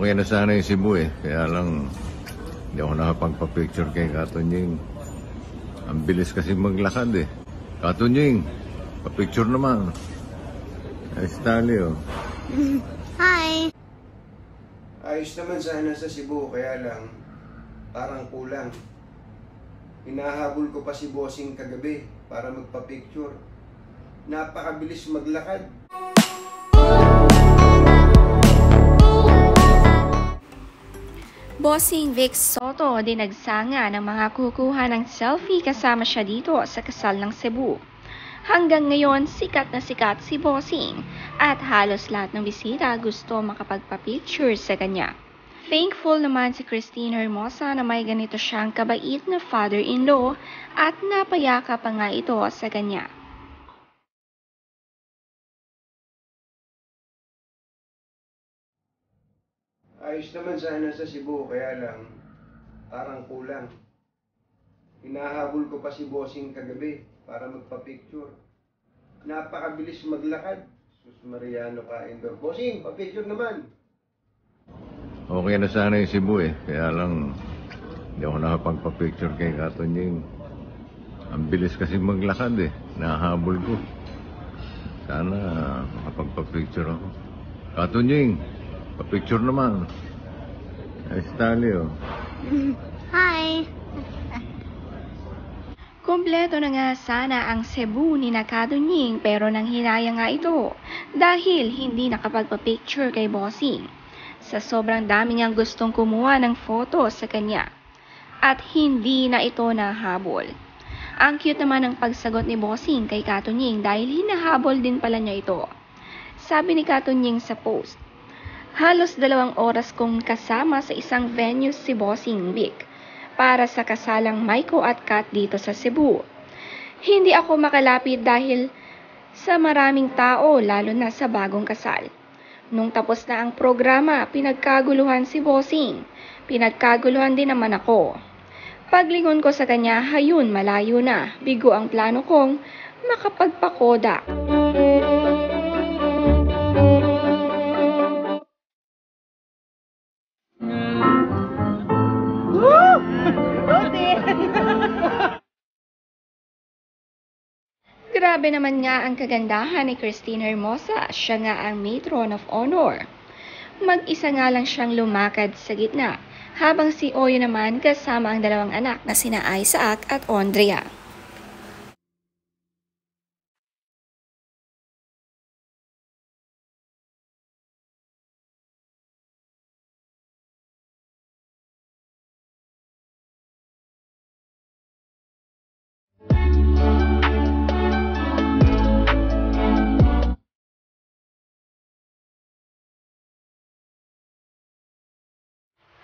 Okay na sana yung Cebu eh. Kaya lang, hindi ako nakapagpa-picture kay Katunying. Ang bilis kasi maglakad eh. Katunying, pa-picture naman. Ay, Stali oh. Hi! Ayos naman sana sa Cebu, kaya lang parang kulang. Hinahabol ko pa si Bossing kagabi para magpa-picture. Napakabilis maglakad. Bossing Vic Soto din nagsanga ng mga kukuha ng selfie kasama siya dito sa kasal ng Cebu. Hanggang ngayon, sikat na sikat si Bossing at halos lahat ng bisita gusto makapagpa-picture sa kanya. Thankful naman si Christine Hermosa na may ganito siyang kabait na father-in-law at napayaka pa nga ito sa kanya. Ayos naman sana sa Cebu, kaya lang parang kulang. Hinahabol ko pa si Bossing kagabi para magpa-picture. Napakabilis maglakad. Sus Mariano ka indoor. Bossing, pa-picture naman. Okay na sana yung Cebu eh. Kaya lang, hindi ako nakapagpa-picture kay Katunying. Ang bilis kasi maglakad eh. Nahabol ko. Sana makapagpa-picture ako. Katunying, pa-picture naman. Ay, Stali oh. Hi! Kompleto na nga sana ang Cebu ni Katunying pero nanghinaya nga ito dahil hindi nakapagpa-picture kay Bossing. Sa sobrang dami niyang gustong kumuha ng photo sa kanya at hindi na ito nahabol. Ang cute naman ng pagsagot ni Bossing kay Katunying dahil hinahabol din pala niya ito. Sabi ni Katunying sa post, "Halos 2 oras kong kasama sa isang venue si Bossing Vic para sa kasalang Maiko at Kat dito sa Cebu. Hindi ako makalapit dahil sa maraming tao lalo na sa bagong kasal. Nung tapos na ang programa, pinagkaguluhan si Bossing. Pinagkaguluhan din naman ako. Paglingon ko sa kanya, hayun malayo na. Bigo ang plano kong makapagpakoda." Grabe naman nga ang kagandahan ni Christine Hermosa, siya nga ang matron of honor. Mag-isa nga lang siyang lumakad sa gitna, habang si Oyo naman kasama ang 2 anak na sina Isaac at Andrea.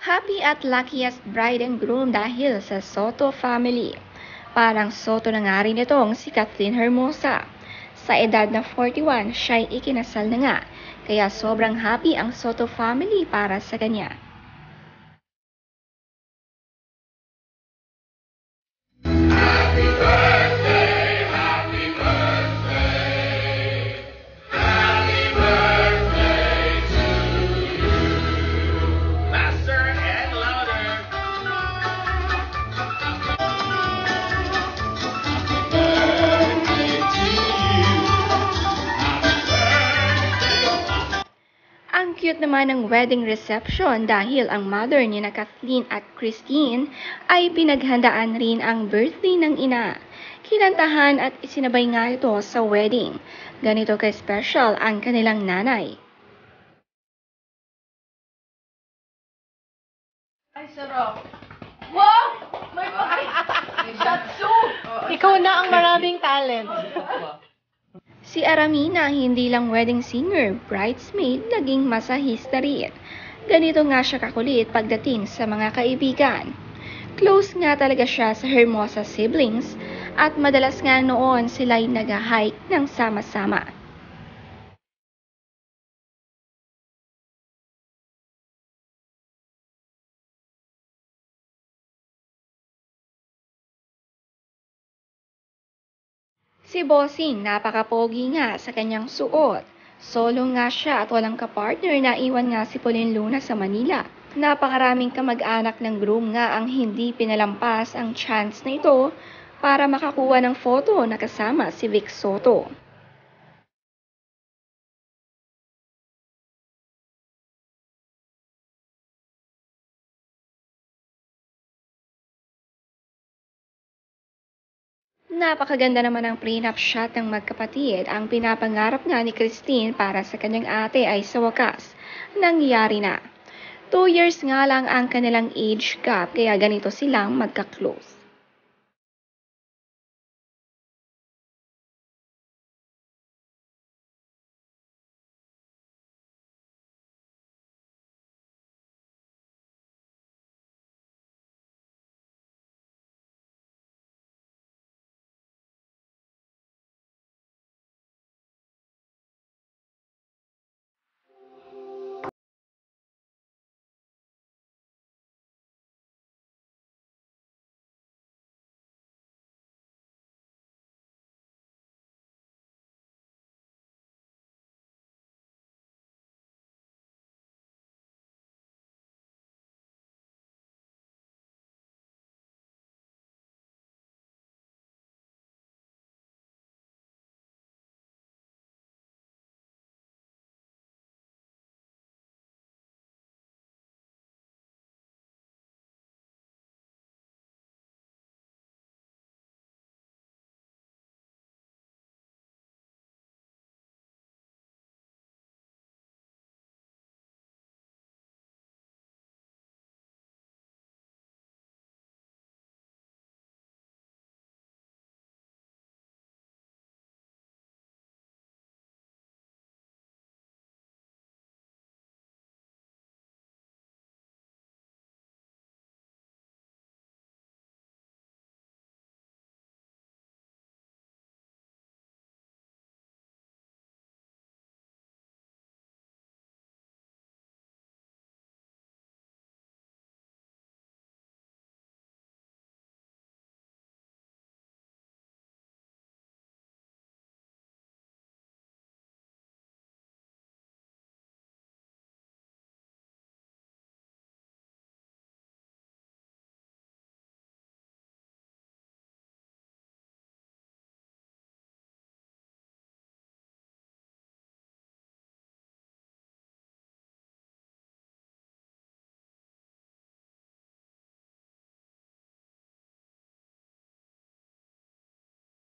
Happy at luckiest bride and groom dahil sa Soto family. Parang Soto na nga rin itong si Kathleen Hermosa. Sa edad na 41, siya'y ikinasal na nga, kaya sobrang happy ang Soto family para sa kanya. Ang cute naman ng wedding reception dahil ang mother ni Kathleen at Christine ay pinaghandaan rin ang birthday ng ina. Kinantahan at isinabay nga ito sa wedding. Ganito ka-special ang kanilang nanay. Ay, sarap. Wow! May Shatsu! Ikaw na ang maraming talent. Si Aramina, hindi lang wedding singer, bridesmaid, naging masahista rin. Ganito nga siya kakulit pagdating sa mga kaibigan. Close nga talaga siya sa Hermosa siblings at madalas nga noon sila'y nag-hike ng sama-sama. Si Bossing napaka-pogi nga sa kanyang suot. Solo nga siya at walang kapartner na iwan nga si Pauline Luna sa Manila. Napakaraming kamag-anak ng groom nga ang hindi pinalampas ang chance na ito para makakuha ng photo na kasama si Vic Soto. Napakaganda naman ang prenup shot ng magkapatid. Ang pinapangarap nga ni Christine para sa kanyang ate ay sa wakas nangyari na. 2 years nga lang ang kanilang age gap kaya ganito silang magka-close.